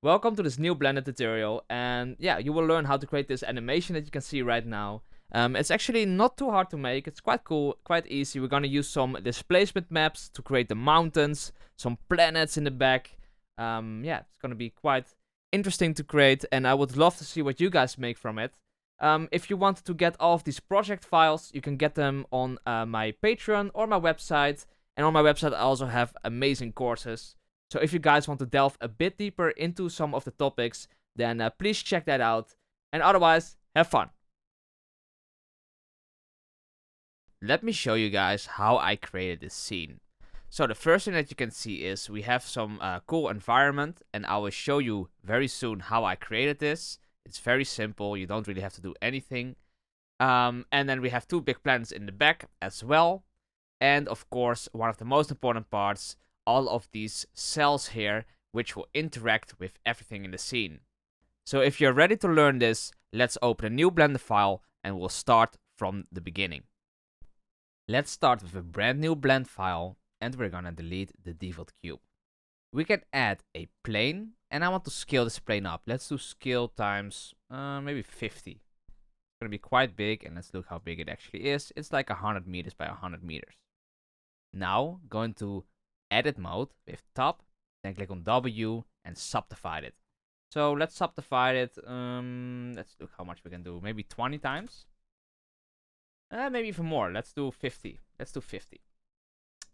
Welcome to this new Blender tutorial, and yeah, you will learn how to create this animation that you can see right now. It's actually not too hard to make, it's quite cool, quite easy. We're gonna use some displacement maps to create the mountains, some planets in the back. Yeah, it's gonna be quite interesting to create, and I would love to see what you guys make from it. If you want to get all of these project files, you can get them on my Patreon or my website, and on my website I also have amazing courses. So if you guys want to delve a bit deeper into some of the topics, then please check that out. And otherwise, have fun. Let me show you guys how I created this scene. So the first thing that you can see is we have some cool environment, and I will show you very soon how I created this. It's very simple, you don't really have to do anything. And then we have two big planets in the back as well. And of course, one of the most important parts, all of these cells here, which will interact with everything in the scene. So if you're ready to learn this, let's open a new Blender file and we'll start from the beginning. Let's start with a brand new blend file, and we're gonna delete the default cube. We can add a plane, and I want to scale this plane up. Let's do scale times maybe 50. It's gonna be quite big, and let's look how big it actually is. It's like 100 meters by 100 meters. Now, going to edit mode with top, then click on W and subdivide it. So let's subdivide it. Let's look how much we can do. Maybe 20 times. Maybe even more. Let's do 50. Let's do 50.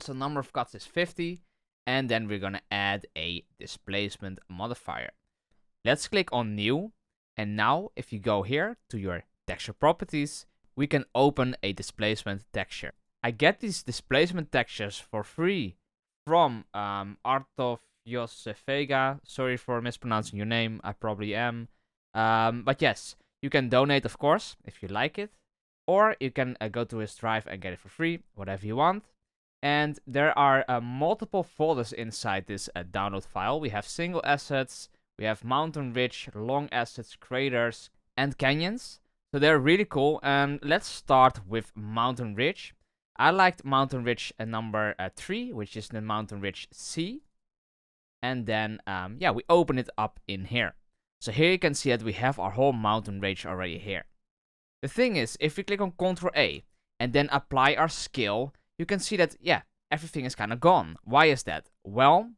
So number of cuts is 50, and then we're gonna add a displacement modifier. Let's click on new, and now if you go here to your texture properties, we can open a displacement texture. I get these displacement textures for free from Art of Vega. Sorry for mispronouncing your name, I probably am. But yes, you can donate, of course, if you like it. Or you can go to his drive and get it for free, whatever you want. And there are multiple folders inside this download file. We have single assets, we have mountain ridge, long assets, craters, and canyons. So they're really cool. And let's start with mountain ridge. I liked mountain ridge number 3, which is the mountain ridge C. And then, yeah, we open it up in here. So here you can see that we have our whole mountain ridge already here. The thing is, if we click on Ctrl A and then apply our scale, you can see that, yeah, everything is kind of gone. Why is that? Well,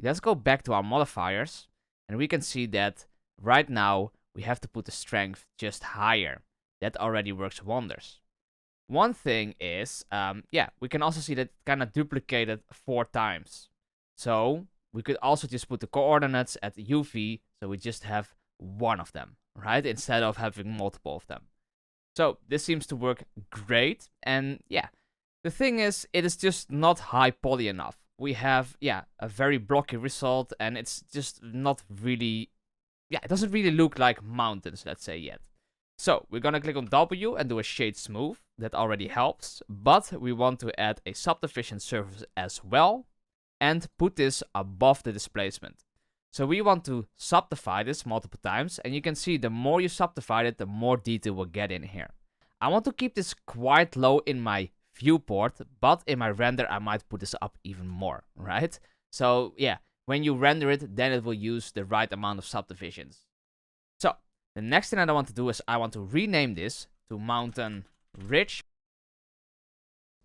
let's go back to our modifiers, and we can see that right now we have to put the strength just higher. That already works wonders. One thing is, yeah, we can also see that it kind of duplicated 4 times. So we could also just put the coordinates at UV, so we just have one of them, right? Instead of having multiple of them. So this seems to work great, and yeah, the thing is, it is just not high poly enough. We have, yeah, a very blocky result, and it's just not really, yeah, it doesn't really look like mountains, let's say, yet. So we're gonna click on W and do a shade smooth. That already helps, but we want to add a subdivision surface as well, and put this above the displacement. So we want to subdivide this multiple times, and you can see the more you subdivide it, the more detail we'll get in here. I want to keep this quite low in my viewport, but in my render I might put this up even more, right? So yeah, when you render it, then it will use the right amount of subdivisions. So the next thing that I want to do is I want to rename this to mountain ridge,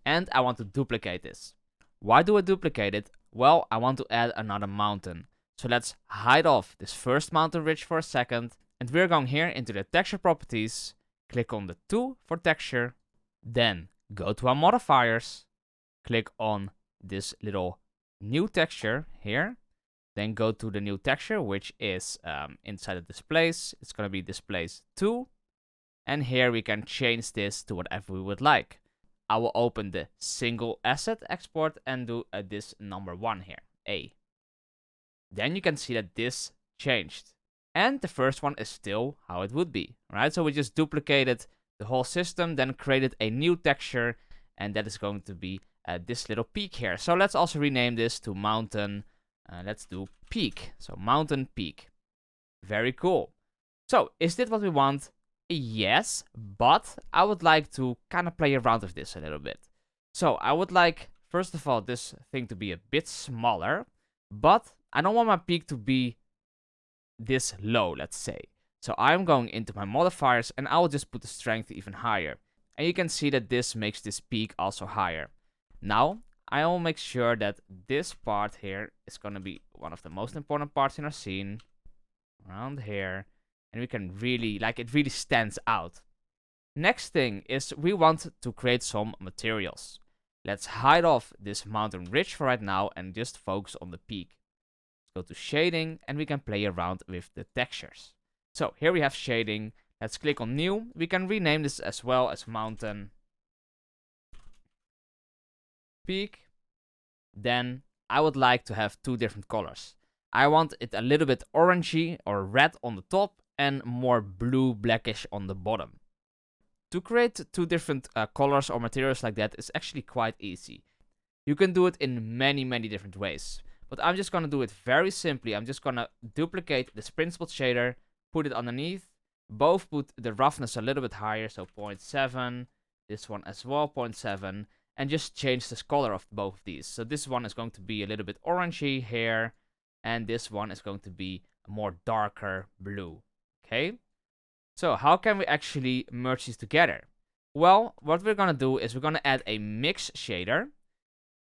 and I want to duplicate this. Why do I duplicate it? Well, I want to add another mountain. So let's hide off this first mountain ridge for a second, and we're going here into the texture properties, click on the 2 for texture, then go to our modifiers, click on this little new texture here, then go to the new texture, which is inside the displace. It's going to be displace 2, and here we can change this to whatever we would like. I will open the single asset export and do this number 1 here, A. Then you can see that this changed. And the first one is still how it would be, right? So we just duplicated the whole system, then created a new texture, and that is going to be this little peak here. So let's also rename this to mountain, let's do peak. So mountain peak. Very cool. So is this what we want? Yes, but I would like to kind of play around with this a little bit. So I would like, first of all, this thing to be a bit smaller, but I don't want my peak to be this low, let's say. So I'm going into my modifiers and I will just put the strength even higher. And you can see that this makes this peak also higher. Now, I will make sure that this part here is going to be one of the most important parts in our scene. Around here. And we can really, like, it really stands out. Next thing is we want to create some materials. Let's hide off this mountain ridge for right now and just focus on the peak. Let's go to shading and we can play around with the textures. So here we have shading. Let's click on new. We can rename this as well as mountain peak. Then I would like to have two different colors. I want it a little bit orangey or red on the top and more blue blackish on the bottom. To create two different colors or materials like that is actually quite easy. You can do it in many different ways. But I'm just going to do it very simply. I'm just going to duplicate this principled shader, put it underneath, both put the roughness a little bit higher, so 0.7, this one as well, 0.7, and just change this color of both of these. So this one is going to be a little bit orangey here, and this one is going to be a more darker blue, okay? So how can we actually merge these together? Well, what we're going to do is we're going to add a mix shader,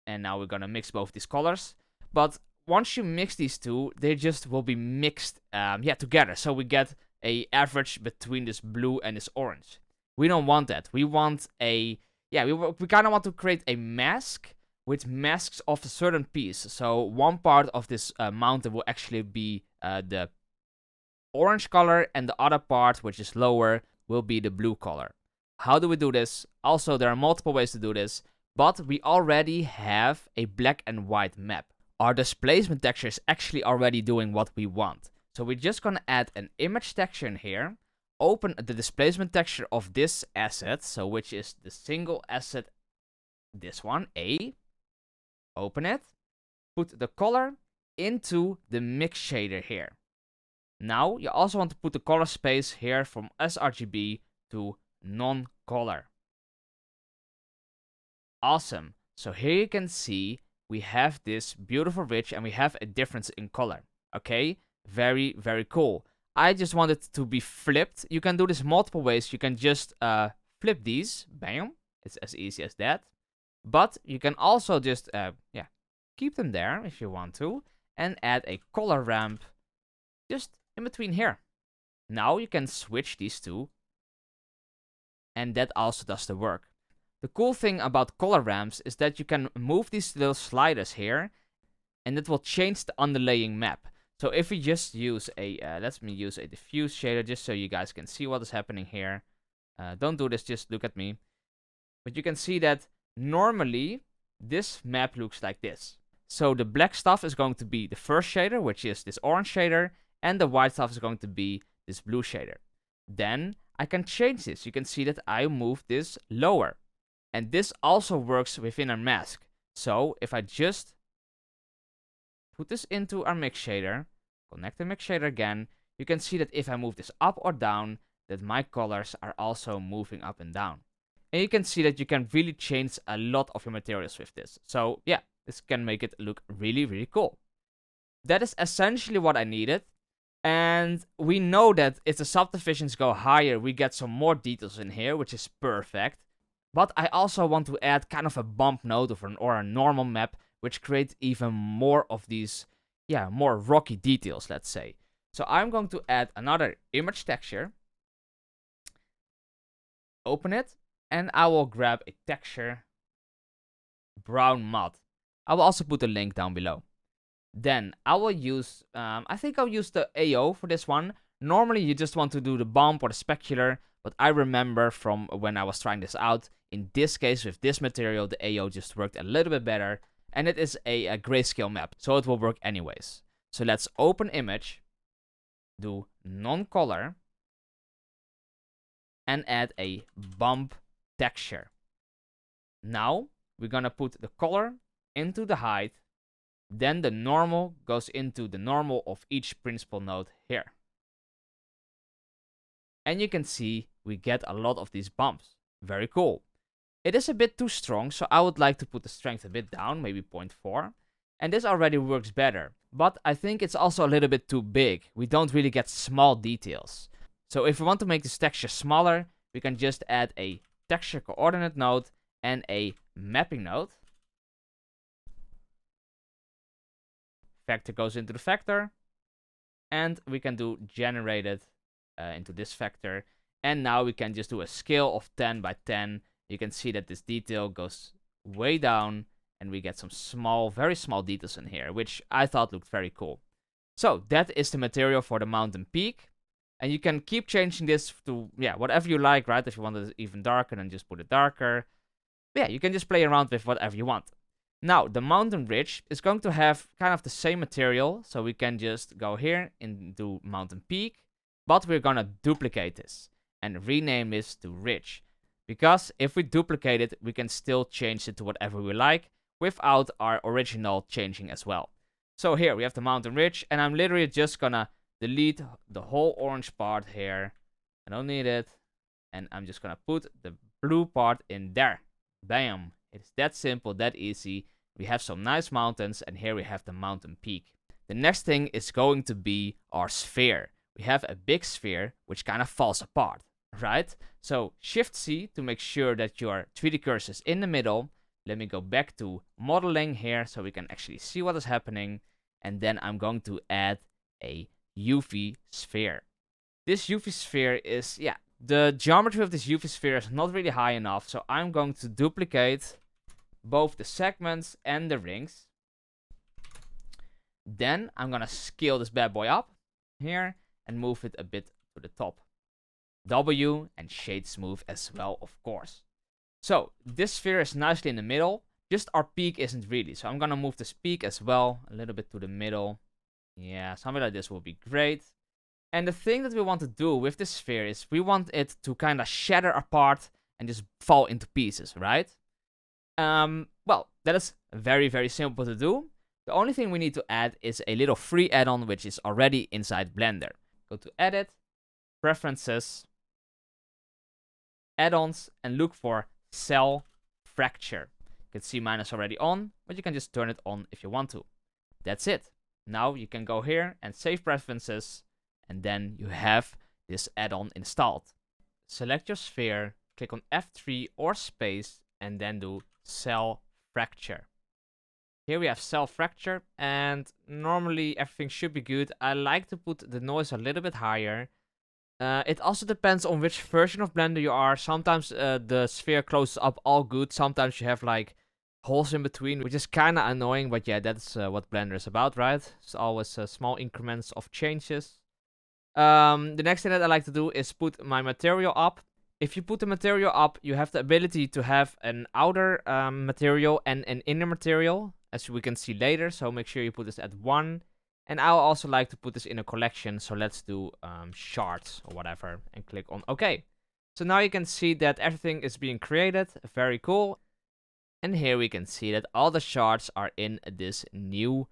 and now we're going to mix both these colors. But once you mix these two, they just will be mixed together. So we get a average between this blue and this orange. We don't want that. We want we kind of want to create a mask which masks off a certain piece. So one part of this mountain will actually be the orange color, and the other part, which is lower, will be the blue color. How do we do this? Also, there are multiple ways to do this, but we already have a black and white map. Our displacement texture is actually already doing what we want. So we're just going to add an image texture in here, open the displacement texture of this asset, so which is the single asset, this one, A, open it, put the color into the mix shader here. Now, you also want to put the color space here from srgb to non-color. Awesome. So here you can see we have this beautiful ridge and we have a difference in color. Okay, very cool. I just want it to be flipped. You can do this multiple ways. You can just flip these, bam, it's as easy as that. But you can also just keep them there if you want to, and add a color ramp just in between here. Now you can switch these two, and that also does the work. The cool thing about color ramps is that you can move these little sliders here, and it will change the underlaying map. So if we just use a, let me use a diffuse shader just so you guys can see what is happening here. Don't do this, just look at me. But you can see that normally this map looks like this. So the black stuff is going to be the first shader, which is this orange shader, and the white stuff is going to be this blue shader. Then I can change this. You can see that I move this lower. And this also works within our mask. So if I just put this into our mix shader, connect the mix shader again, you can see that if I move this up or down, that my colors are also moving up and down. And you can see that you can really change a lot of your materials with this. So yeah, this can make it look really cool. That is essentially what I needed. And we know that if the subdivisions go higher, we get some more details in here, which is perfect. But I also want to add kind of a bump node or a normal map, which creates even more of these, more rocky details, let's say. So I'm going to add another image texture, open it, and I will grab a texture, brown mud. I will also put a link down below. Then I will use, I think I'll use the AO for this one. Normally you just want to do the bump or the specular, but I remember from when I was trying this out, in this case with this material, the AO just worked a little bit better, and it is a grayscale map, so it will work anyways. So let's open image, do non-color, and add a bump texture. Now we're gonna put the color into the height, then the normal goes into the normal of each principal node here. And you can see we get a lot of these bumps. Very cool. It is a bit too strong, so I would like to put the strength a bit down, maybe 0.4. And this already works better. but I think it's also a little bit too big. We don't really get small details. So if we want to make this texture smaller, we can just add a texture coordinate node and a mapping node. Vector goes into the vector, and we can do generated into this vector. And now we can just do a scale of 10 by 10. You can see that this detail goes way down, and we get some small, very small details in here, which I thought looked very cool. So that is the material for the mountain peak. And you can keep changing this to, yeah, whatever you like, right? If you want it even darker, then just put it darker. But yeah, you can just play around with whatever you want. Now, the mountain ridge is going to have kind of the same material. So we can just go here and do mountain peak. But we're going to duplicate this and rename this to ridge. Because if we duplicate it, we can still change it to whatever we like without our original changing as well. So here we have the mountain ridge, and I'm literally just gonna delete the whole orange part here. I don't need it. And I'm just gonna put the blue part in there. Bam. It's that simple, that easy. We have some nice mountains, and here we have the mountain peak. The next thing is going to be our sphere. We have a big sphere, which kind of falls apart, right? So Shift-C to make sure that your 3D cursor is in the middle. Let me go back to modeling here so we can actually see what is happening. And then I'm going to add a UV sphere. This UV sphere is, yeah, the geometry of this UV sphere is not really high enough. So I'm going to duplicate both the segments and the rings. Then I'm going to scale this bad boy up here and move it a bit to the top. W and shade smooth as well, of course. So this sphere is nicely in the middle. Just our peak isn't really. So I'm gonna move this peak as well a little bit to the middle. Yeah, something like this will be great. And the thing that we want to do with this sphere is we want it to kind of shatter apart and just fall into pieces, right? Well, that is very, very simple to do. The only thing we need to add is a little free add-on which is already inside Blender. Go to Edit, Preferences, Add-ons, and look for Cell Fracture. You can see mine is already on, but you can just turn it on if you want to. That's it. Now you can go here and save preferences, and then you have this add-on installed. Select your sphere, click on F3 or space, and then do Cell Fracture. Here we have Cell Fracture, and normally everything should be good. I like to put the noise a little bit higher. It also depends on which version of Blender you are. Sometimes the sphere closes up all good. Sometimes you have like holes in between, which is kind of annoying. But yeah, that's what Blender is about, right? It's always small increments of changes. The next thing that I like to do is put my material up. If you put the material up, you have the ability to have an outer material and an inner material, as we can see later. So make sure you put this at 1. And I'll also like to put this in a collection, so let's do shards or whatever, and click on OK. So now you can see that everything is being created, very cool. And here we can see that all the shards are in this new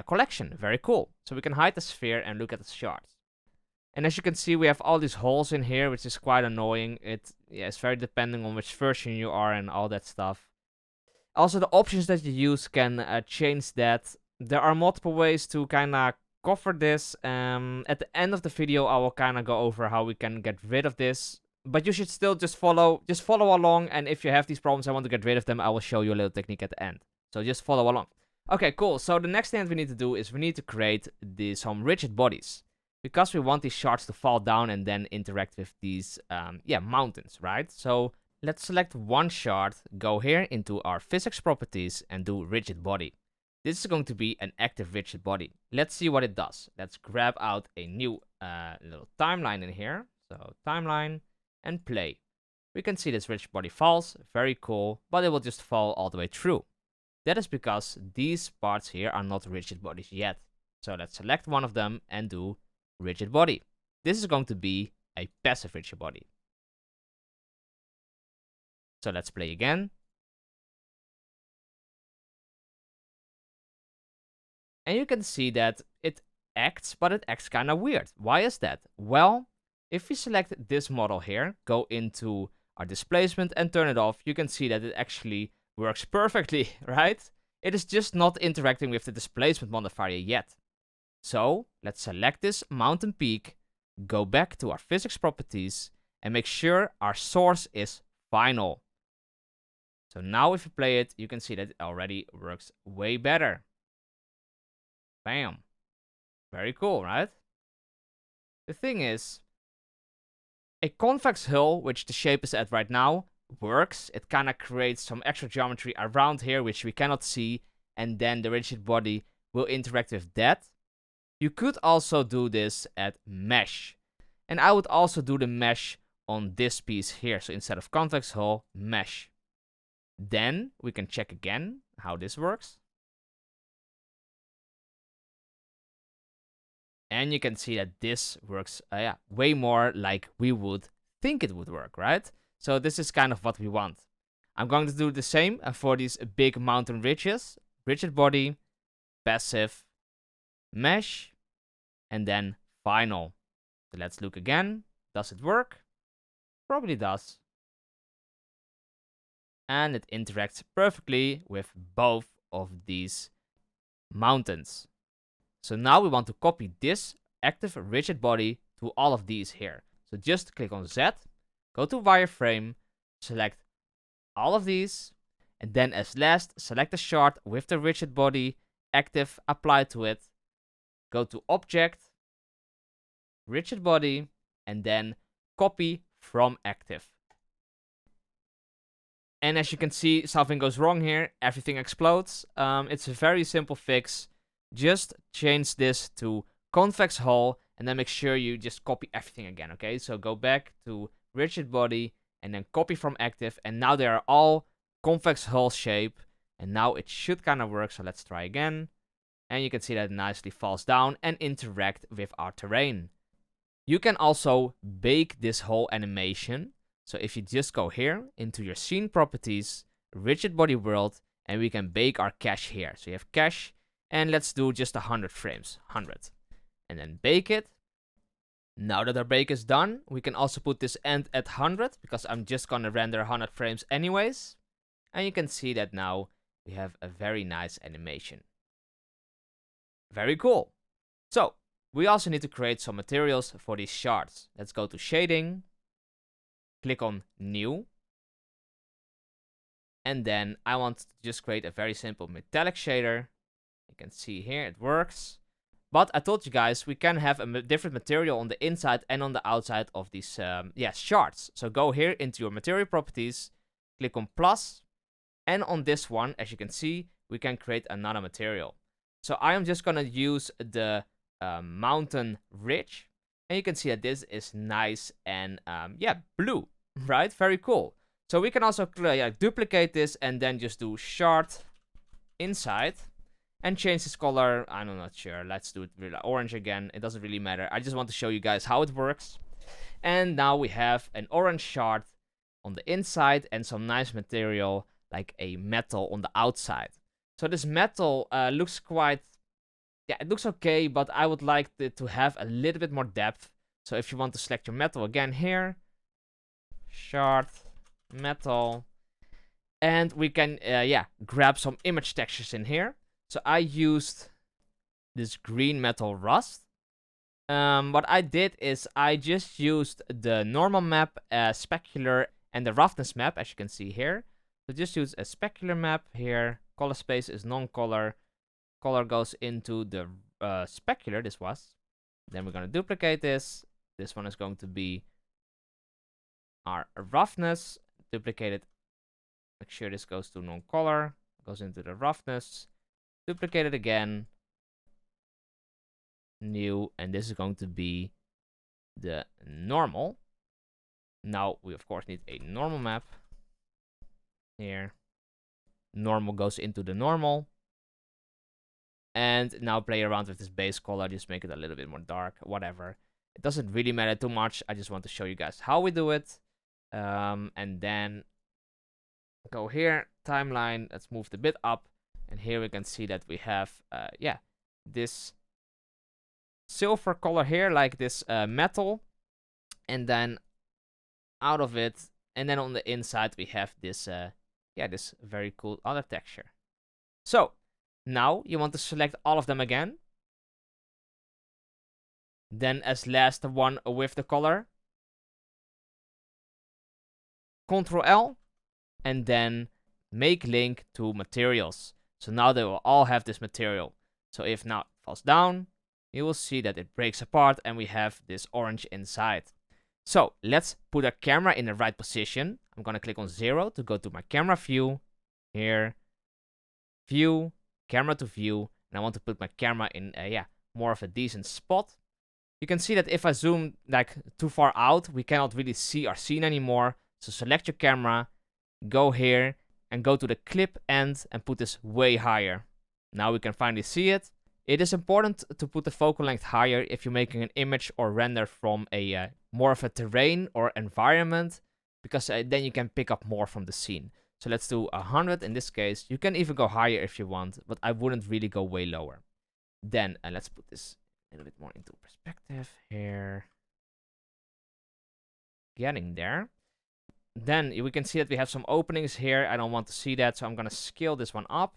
collection, very cool. So we can hide the sphere and look at the shards. And as you can see, we have all these holes in here, which is quite annoying. It's very depending on which version you are and all that stuff. Also, the options that you use can change that. There are multiple ways to kind of cover this. At the end of the video, I will kind of go over how we can get rid of this. But you should still just follow along. And if you have these problems, I want to get rid of them, I will show you a little technique at the end. So just follow along. Okay, cool. So the next thing that we need to do is we need to create some rigid bodies. Because we want these shards to fall down and then interact with these mountains, right? So let's select one shard, go here into our physics properties and do rigid body. This is going to be an active rigid body. Let's see what it does. Let's grab out a new little timeline in here. So timeline and play. We can see this rigid body falls, very cool, but it will just fall all the way through. That is because these parts here are not rigid bodies yet. So let's select one of them and do rigid body. This is going to be a passive rigid body. So let's play again. And you can see that it acts, but it acts kind of weird. Why is that? Well, if we select this model here, go into our displacement and turn it off, you can see that it actually works perfectly, right? It is just not interacting with the displacement modifier yet. So let's select this mountain peak, go back to our physics properties, and make sure our source is final. So now if you play it, you can see that it already works way better. Bam. Very cool, right? The thing is, a convex hull, which the shape is at right now, works. It kind of creates some extra geometry around here, which we cannot see, and then the rigid body will interact with that. You could also do this at mesh. And I would also do the mesh on this piece here. So instead of convex hull, mesh. Then we can check again how this works. And you can see that this works way more like we would think it would work, right? So this is kind of what we want. I'm going to do the same for these big mountain ridges. Rigid body, passive, mesh, and then final. So let's look again. Does it work? Probably does. And it interacts perfectly with both of these mountains. So now we want to copy this active rigid body to all of these here. So just click on Z, go to wireframe, select all of these, and then as last, select the shard with the rigid body active applied to it. Go to Object, Rigid Body, and then Copy from Active. And as you can see, something goes wrong here. Everything explodes. It's a very simple fix. Just change this to convex hull, and then make sure you just copy everything again, okay? So go back to rigid body, and then copy from active, and now they are all convex hull shape, and now it should kind of work, so let's try again. And you can see that it nicely falls down and interact with our terrain. You can also bake this whole animation. So if you just go here into your scene properties, rigid body world, and we can bake our cache here. So you have cache, and let's do just 100 frames, 100. And then bake it. Now that our bake is done, we can also put this end at 100, because I'm just gonna render 100 frames anyways. And you can see that now we have a very nice animation. Very cool. So we also need to create some materials for these shards. Let's go to shading, click on new, and then I want to just create a very simple metallic shader. You can see here it works. But I told you guys we can have a different material on the inside and on the outside of these shards. So go here into your material properties, click on plus, and on this one, as you can see, we can create another material. So I am just gonna use the mountain ridge, and you can see that this is nice and blue, right? Very cool. So we can also duplicate this and then just do shard inside and change this color. I'm not sure. Let's do it really orange again. It doesn't really matter. I just want to show you guys how it works. And now we have an orange shard on the inside and some nice material like a metal on the outside. So this metal looks quite, it looks okay, but I would like it to have a little bit more depth. So if you want to select your metal again here, shard, metal, and we can, grab some image textures in here. So I used this green metal rust. What I did is I just used the normal map, specular, and the roughness map, as you can see here. So just use a specular map here. Color space is non-color. Color goes into the specular, this was. Then we're going to duplicate this. This one is going to be our roughness. Duplicate it. Make sure this goes to non-color. Goes into the roughness. Duplicate it again. New. And this is going to be the normal. Now we of course need a normal map. Here. Normal goes into the normal. And now play around with this base color. Just make it a little bit more dark. Whatever. It doesn't really matter too much. I just want to show you guys how we do it. And then go here. Timeline. Let's move the bit up. And here we can see that we have, this silver color here, like this metal. And then out of it, and then on the inside we have this, this very cool other texture. So Now you want to select all of them again. Then as last the one with the color. Ctrl L. And then make link to materials. So now they will all have this material. So if now it falls down, you will see that it breaks apart and we have this orange inside. So let's put our camera in the right position. I'm gonna click on 0 to go to my camera view. Here, view, camera to view. And I want to put my camera in a, more of a decent spot. You can see that if I zoom like too far out, we cannot really see our scene anymore. So select your camera, go here, and go to the clip end and put this way higher. Now we can finally see it. It is important to put the focal length higher if you're making an image or render from a more of a terrain or environment, because then you can pick up more from the scene. So let's do 100 in this case. You can even go higher if you want, but I wouldn't really go way lower. Then let's put this a little bit more into perspective here. Getting there. Then we can see that we have some openings here. I don't want to see that, so I'm gonna scale this one up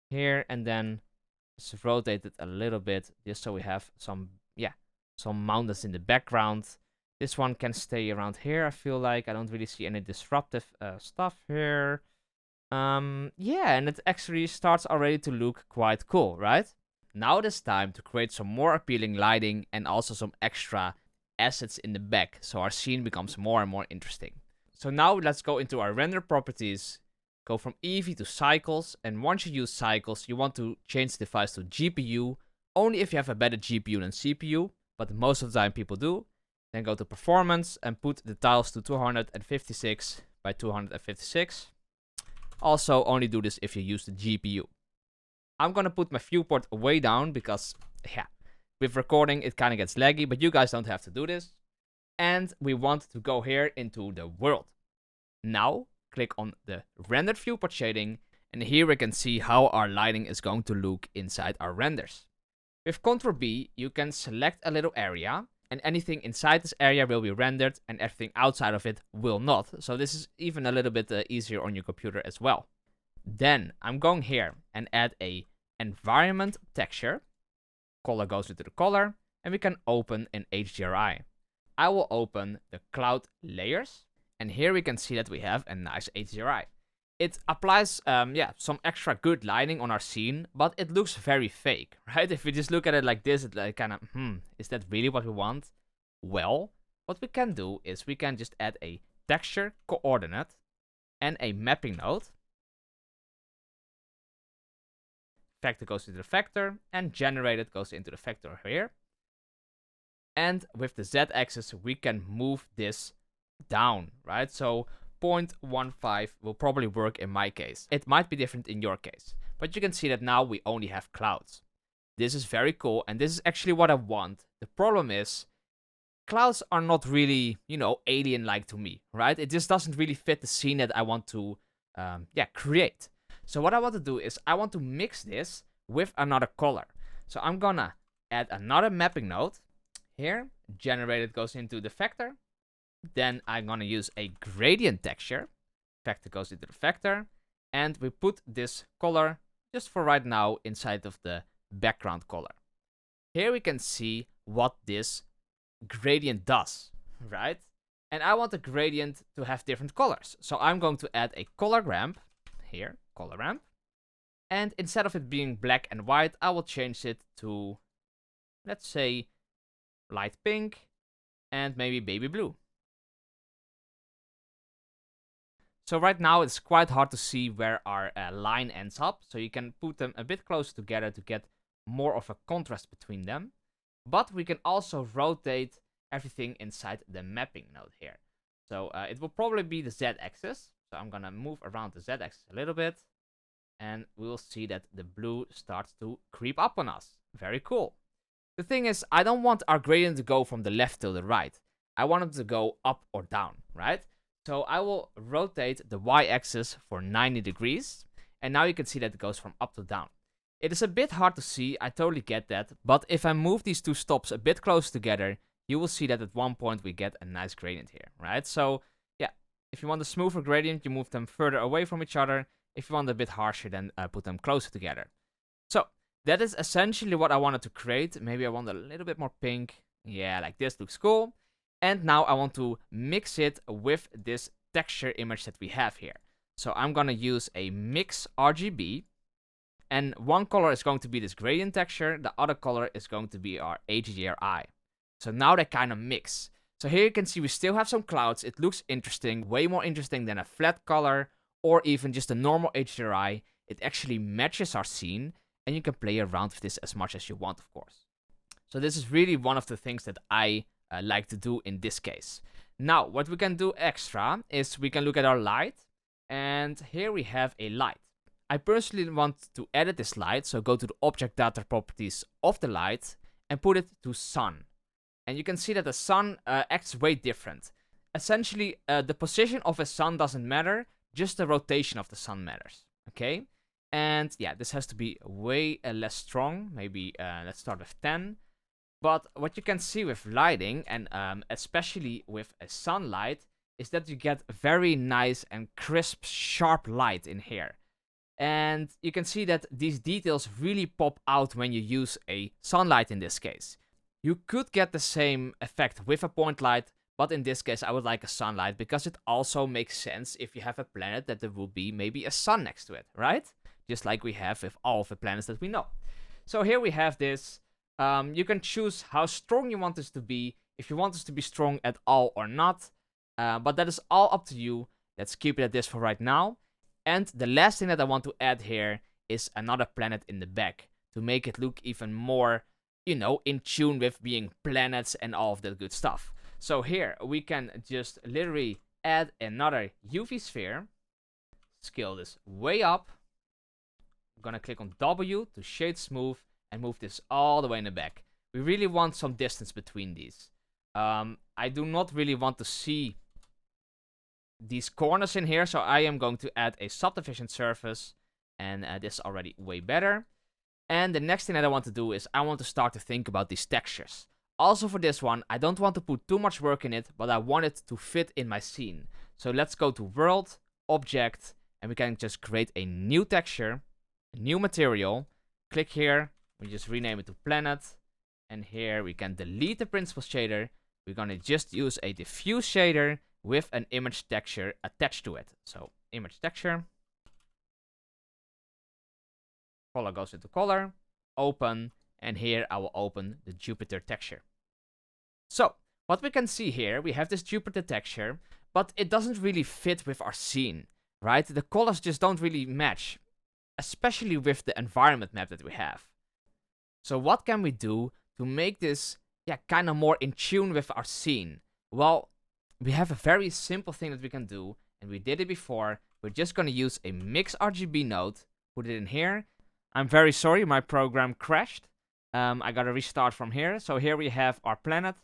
here and then just rotate it a little bit just so we have some mountains in the background. This one can stay around here. I feel like I don't really see any disruptive stuff here. And it actually starts already to look quite cool, right? Now it is time to create some more appealing lighting and also some extra assets in the back, so our scene becomes more and more interesting. So now let's go into our render properties, go from Eevee to cycles, and once you use cycles, you want to change the device to GPU, only if you have a better GPU than CPU, but most of the time people do. Then go to performance and put the tiles to 256 by 256. Also only do this if you use the GPU. I'm gonna put my viewport way down because, with recording, it kind of gets laggy, but you guys don't have to do this. And we want to go here into the world. Now, click on the rendered viewport shading, and here we can see how our lighting is going to look inside our renders. With Ctrl B, you can select a little area, and anything inside this area will be rendered, and everything outside of it will not. So this is even a little bit easier on your computer as well. Then, I'm going here and add a environment texture. Color goes into the color, and we can open an HDRI. I will open the cloud layers, and here we can see that we have a nice HDRI. It applies some extra good lighting on our scene, but it looks very fake, right? If we just look at it like this, it's like kind of, is that really what we want? Well, what we can do is we can just add a texture coordinate and a mapping node. Vector goes into the vector, and generated goes into the vector here. And with the z-axis, we can move this down, right? So 0.15 will probably work in my case. It might be different in your case, but you can see that now we only have clouds. This is very cool, and this is actually what I want. The problem is, clouds are not really, alien-like to me, right? It just doesn't really fit the scene that I want to, create. So what I want to do is I want to mix this with another color. So I'm gonna add another mapping node. Here, generated goes into the vector. Then I'm gonna use a gradient texture. Vector goes into the vector. And we put this color, just for right now, inside of the background color. Here we can see what this gradient does, right? And I want the gradient to have different colors. So I'm going to add a color ramp. Here, color ramp. And instead of it being black and white, I will change it to, let's say, light pink and maybe baby blue. So right now it's quite hard to see where our line ends up, so you can put them a bit closer together to get more of a contrast between them. But we can also rotate everything inside the mapping node here. So it will probably be the z-axis. So I'm gonna move around the z-axis a little bit, and we'll see that the blue starts to creep up on us. Very cool. The thing is, I don't want our gradient to go from the left to the right. I want it to go up or down, right? So I will rotate the y-axis for 90 degrees, and now you can see that it goes from up to down. It is a bit hard to see, I totally get that, but if I move these two stops a bit closer together, you will see that at one point we get a nice gradient here, right? So, yeah, if you want a smoother gradient, you move them further away from each other. If you want a bit harsher, then put them closer together. So that is essentially what I wanted to create. Maybe I want a little bit more pink. Yeah, like this looks cool. And now I want to mix it with this texture image that we have here. So I'm gonna use a mix RGB. And one color is going to be this gradient texture. The other color is going to be our HDRI. So now they kind of mix. So here you can see we still have some clouds. It looks interesting, way more interesting than a flat color or even just a normal HDRI. It actually matches our scene, and you can play around with this as much as you want, of course. So this is really one of the things that I like to do in this case. Now, what we can do extra is we can look at our light, and here we have a light. I personally want to edit this light, so go to the object data properties of the light and put it to sun. And you can see that the sun acts way different. Essentially, the position of a sun doesn't matter, just the rotation of the sun matters, okay? And yeah, this has to be way less strong. Maybe let's start with 10. But what you can see with lighting, and especially with a sunlight, is that you get very nice and crisp, sharp light in here. And you can see that these details really pop out when you use a sunlight in this case. You could get the same effect with a point light, but in this case I would like a sunlight because it also makes sense if you have a planet that there will be maybe a sun next to it, right? Just like we have with all of the planets that we know. So here we have this. You can choose how strong you want this to be, if you want this to be strong at all or not, but that is all up to you. Let's keep it at this for right now. And the last thing that I want to add here is another planet in the back to make it look even more, you know, in tune with being planets and all of that good stuff. So here we can just literally add another UV sphere, scale this way up. I'm gonna click on W to shade smooth and move this all the way in the back. We really want some distance between these. I do not really want to see these corners in here, so I am going to add a subdivision surface, and this is already way better. And the next thing that I want to do is I want to start to think about these textures. Also for this one, I don't want to put too much work in it, but I want it to fit in my scene. So let's go to World, Object, and we can just create a new texture, a new material. Click here, we just rename it to Planet, and here we can delete the Principled shader. We're gonna just use a diffuse shader with an image texture attached to it. So image texture, color goes into color, open, and here I will open the Jupiter texture. So what we can see here, we have this Jupiter texture, but it doesn't really fit with our scene, right? The colors just don't really match, especially with the environment map that we have. So what can we do to make this kind of more in tune with our scene? Well, we have a very simple thing that we can do, and we did it before. We're just going to use a mix RGB node, put it in here. I'm very sorry, my program crashed. I got to restart from here. So here we have our planet,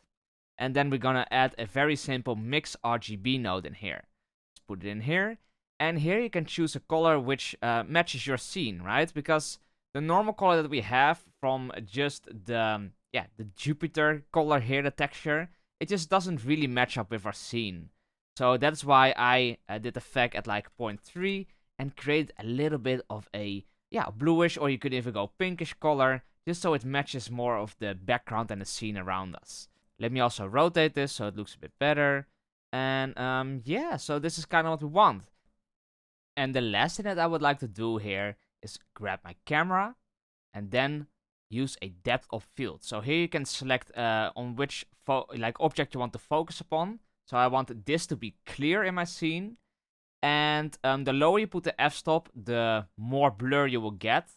and then we're going to add a very simple mix RGB node in here. Let's put it in here, and here you can choose a color which matches your scene, right? Because the normal color that we have from just the Jupiter color here, the texture, it just doesn't really match up with our scene. So that's why I did the effect at like 0.3 and created a little bit of a bluish, or you could even go pinkish color, just so it matches more of the background and the scene around us. Let me also rotate this so it looks a bit better. And so this is kind of what we want. And the last thing that I would like to do here is grab my camera and then use a depth of field. So here you can select on which object you want to focus upon. So I want this to be clear in my scene. And the lower you put the f-stop, the more blur you will get.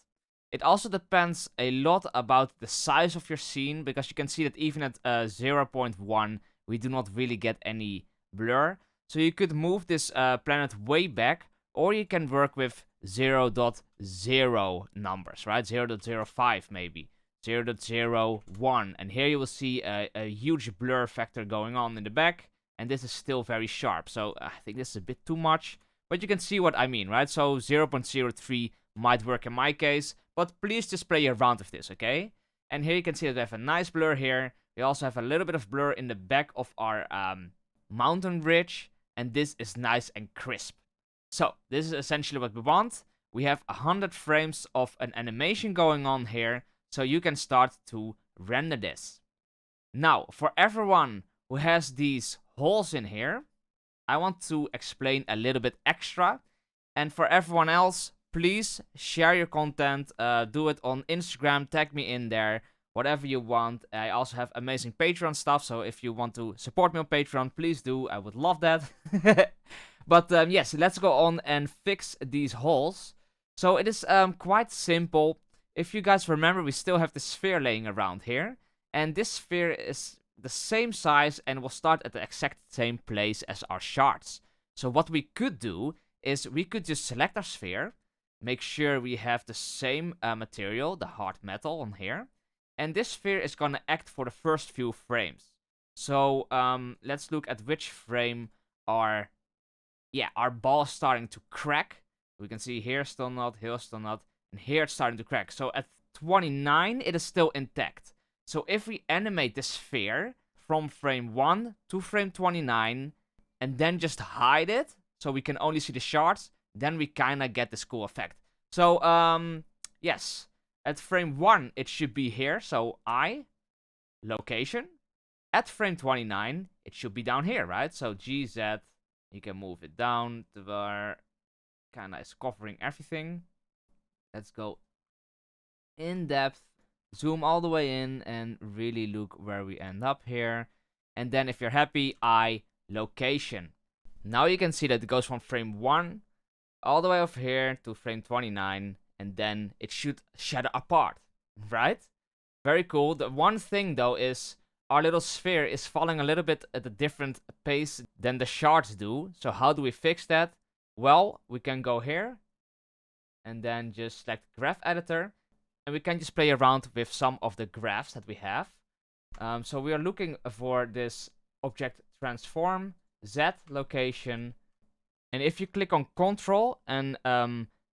It also depends a lot about the size of your scene, because you can see that even at 0.1, we do not really get any blur. So you could move this planet way back, or you can work with 0.0 numbers, right? 0.05 maybe, 0.01. And here you will see a huge blur factor going on in the back. And this is still very sharp. So I think this is a bit too much. But you can see what I mean, right? So 0.03 might work in my case. But please just play around with this, okay? And here you can see that we have a nice blur here. We also have a little bit of blur in the back of our mountain ridge. And this is nice and crisp. So this is essentially what we want. We have 100 frames of an animation going on here, so you can start to render this. Now, for everyone who has these holes in here, I want to explain a little bit extra. And for everyone else, please share your content, do it on Instagram, tag me in there, whatever you want. I also have amazing Patreon stuff, so if you want to support me on Patreon, please do. I would love that. But yes, let's go on and fix these holes. So it is quite simple. If you guys remember, we still have the sphere laying around here. And this sphere is the same size and will start at the exact same place as our shards. So what we could do is we could just select our sphere, make sure we have the same material, the hard metal on here. And this sphere is going to act for the first few frames. So let's look at which frame our ball is starting to crack. We can see here still not, here still not, and here it's starting to crack. So at 29, it is still intact. So if we animate the sphere from frame 1 to frame 29, and then just hide it, so we can only see the shards, then we kind of get this cool effect. So, yes, at frame 1, it should be here, so location. At frame 29, it should be down here, right? So GZ, you can move it down to where kind of is covering everything. Let's go in depth, zoom all the way in, and really look where we end up here. And then if you're happy, location. Now you can see that it goes from frame 1 all the way over here to frame 29, and then it should shadow apart, right? Very cool. The one thing though is our little sphere is falling a little bit at a different pace than the shards do. So how do we fix that? Well, we can go here and then just select graph editor, and we can just play around with some of the graphs that we have. So we are looking for this object transform, Z location, and if you click on Control and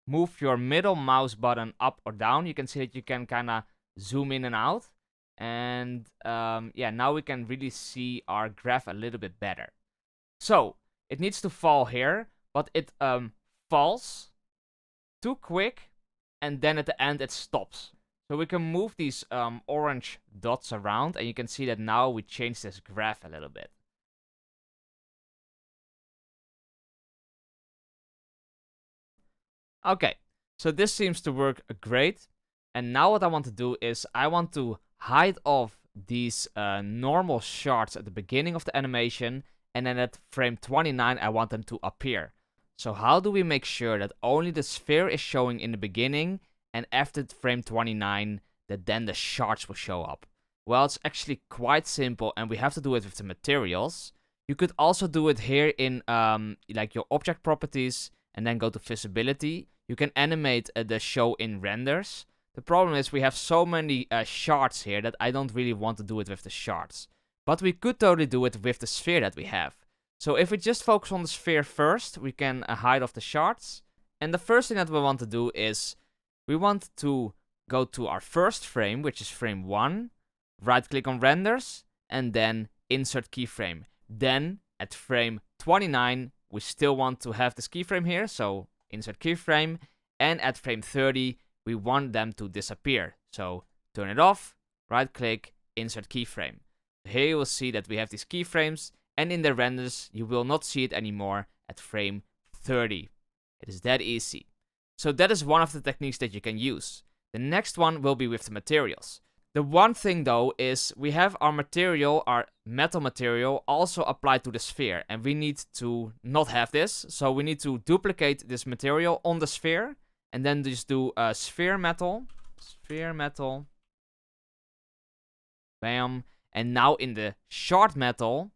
move your middle mouse button up or down, you can see that you can kind of zoom in and out. And yeah, now we can really see our graph a little bit better. So it needs to fall here, but it falls too quick, and then at the end it stops. So we can move these orange dots around, and you can see that now we change this graph a little bit. Okay, so this seems to work great. And now what I want to do is I want to hide off these normal shards at the beginning of the animation, and then at frame 29 I want them to appear. So how do we make sure that only the sphere is showing in the beginning, and after frame 29 that then the shards will show up? Well, it's actually quite simple, and we have to do it with the materials. You could also do it here in like your object properties, and then go to visibility. You can animate the show in renders. The problem is we have so many shards here that I don't really want to do it with the shards. But we could totally do it with the sphere that we have. So if we just focus on the sphere first, we can hide off the shards. And the first thing that we want to do is we want to go to our first frame, which is frame 1, right click on renders, and then insert keyframe. Then at frame 29, we still want to have this keyframe here, so insert keyframe, and at frame 30, we want them to disappear. So turn it off, right click, insert keyframe. Here you will see that we have these keyframes, and in the renders, you will not see it anymore at frame 30. It is that easy. So that is one of the techniques that you can use. The next one will be with the materials. The one thing though is we have our material, our metal material, also applied to the sphere, and we need to not have this. So we need to duplicate this material on the sphere, and then just do sphere metal, bam. And now in the shard metal,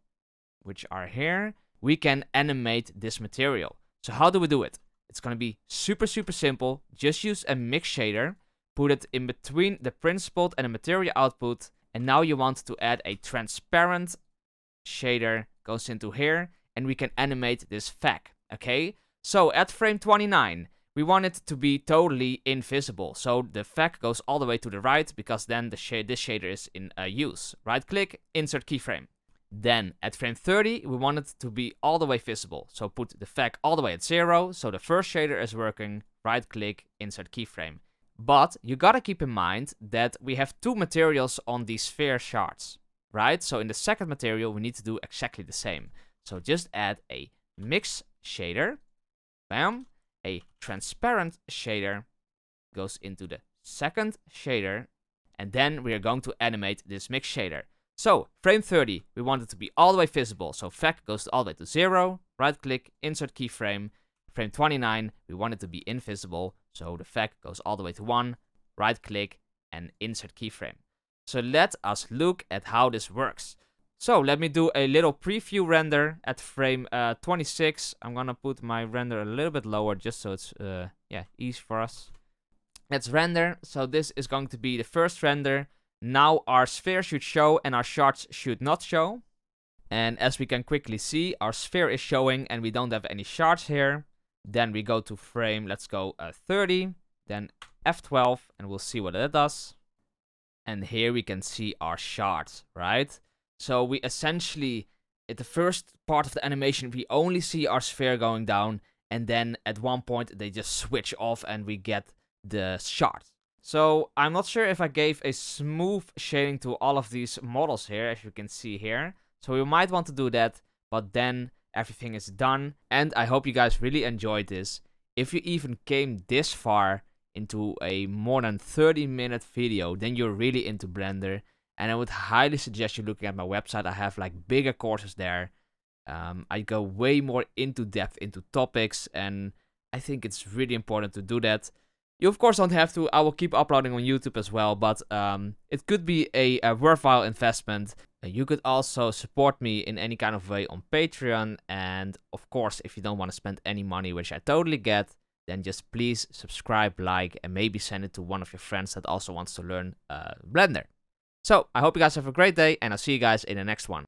which are here, we can animate this material. So how do we do it? It's gonna be super simple. Just use a mix shader. Put it in between the principled and the material output, and now you want to add a transparent shader, goes into here, and we can animate this FAC, okay? So at frame 29, we want it to be totally invisible, so the FAC goes all the way to the right, because then this shader is in use. Right click, insert keyframe. Then at frame 30, we want it to be all the way visible. So put the FAC all the way at 0. So the first shader is working. Right click, insert keyframe. But you gotta keep in mind that we have two materials on these sphere shards, right? So in the second material, we need to do exactly the same. So just add a mix shader. Bam. A transparent shader goes into the second shader. And then we are going to animate this mix shader. So frame 30, we want it to be all the way visible. So FAC goes all the way to 0. Right click, insert keyframe. Frame 29, we want it to be invisible. So the FAC goes all the way to 1. Right click and insert keyframe. So let us look at how this works. So let me do a little preview render at frame 26. I'm gonna put my render a little bit lower just so it's easy for us. Let's render. So this is going to be the first render. Now our sphere should show and our shards should not show. And as we can quickly see, our sphere is showing and we don't have any shards here. Then we go to frame, let's go 30, then F12, and we'll see what that does. And here we can see our shards, right? So we essentially, at the first part of the animation, we only see our sphere going down, and then at one point they just switch off and we get the shards. So I'm not sure if I gave a smooth shading to all of these models here, as you can see here. So we might want to do that, but then everything is done. And I hope you guys really enjoyed this. If you even came this far into a more than 30-minute video, then you're really into Blender. And I would highly suggest you looking at my website. I have like bigger courses there. I go way more into depth into topics, and I think it's really important to do that. You of course don't have to. I will keep uploading on YouTube as well, but it could be a worthwhile investment. You could also support me in any kind of way on Patreon, and of course, if you don't want to spend any money, which I totally get, then just please subscribe, like, and maybe send it to one of your friends that also wants to learn Blender. So, I hope you guys have a great day, and I'll see you guys in the next one.